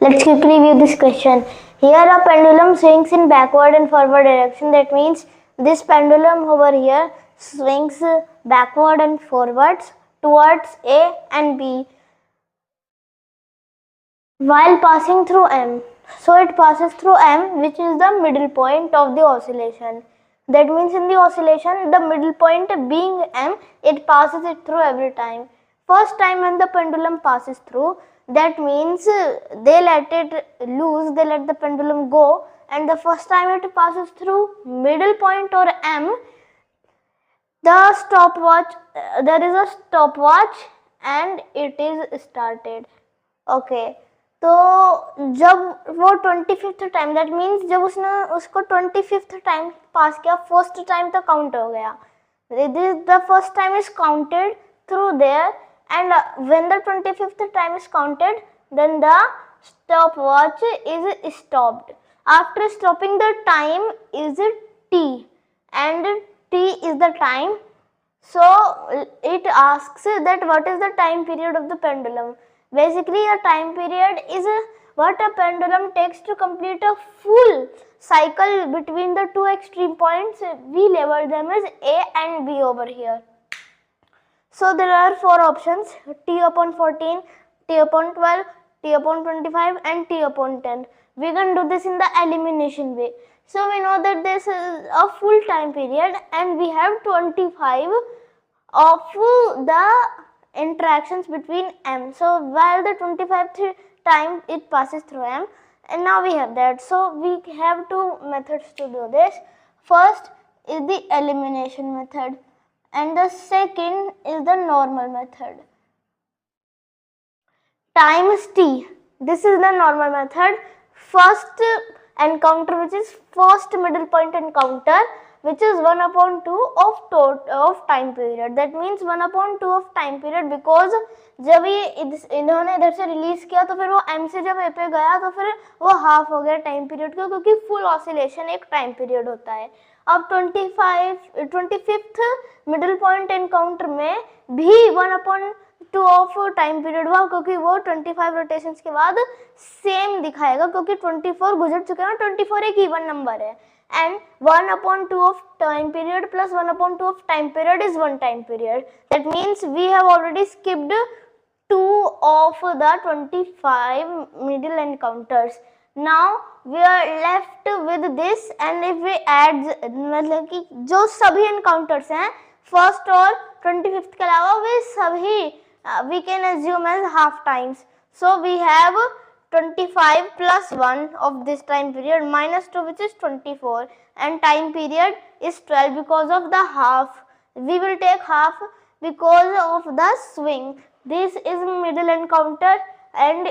Let's quickly view this question. Here a pendulum swings in backward and forward direction. That means this pendulum over here swings backward and forwards towards A and B while passing through M. So it passes through M, which is the middle point of the oscillation. That means in the oscillation, the middle point being M, it passes it through every time. First time when the pendulum passes through, that means they let it loose, they let the pendulum go, and the first time it passes through middle point or M, the stopwatch, there is a stopwatch and it is started. Okay. तो जब वो 25th time, that means जब उसने उसको 25th time pass किया, first time तो count हो गया, the first time is counted through there and when the 25th time is counted then the stopwatch is stopped. After stopping the time is t and t is the time, so it asks that what is the time period of the pendulum. Basically, a time period is what a pendulum takes to complete a full cycle between the two extreme points. We label them as A and B over here. So there are four options: t upon 14, t upon 12, t upon 25 and t upon 10. We can do this in the elimination way. So we know that this is a full time period and we have 25 of the interactions between M. So while the 25th time it passes through M, and now we have that. So we have two methods to do this. First is the elimination method and the second is the normal method. Times t, this is the normal method. First encounter, which is first middle point encounter, which is 1 upon 2 of time period. That means 1 upon 2 of time period, because जब ये इन्होंने इधर से release किया तो फिर वो M से जब A पे गया तो फिर वो हाफ हो गया टाइम पीरियड का, क्योंकि फुल ऑसिलेशन एक टाइम पीरियड होता है. अब 25th मिडिल पॉइंट एनकाउंटर में भी 1 अपॉन 2 ऑफ टाइम पीरियड हुआ, क्योंकि वो 25 रोटेशंस के बाद सेम दिखाएगा, क्योंकि 24 गुजर चुके हैं, 24 एक इवन नंबर है. And 1 upon 2 of time period plus 1 upon 2 of time period is 1 time period. That means we have already skipped 2 of the 25 middle encounters. Now we are left with this, and if we add, मतलब कि जो सभी encounters हैं first और 25th के अलावा, वे सभी we can assume as half times. So we have 25 plus 1 of this time period minus 2, which is 24, and time period is 12 because of the half. We will take half because of the swing. This is middle encounter, and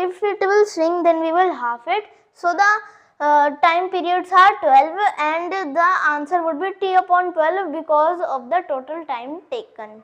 if it will swing, then we will half it. So the time periods are 12 and the answer would be t upon 12 because of the total time taken.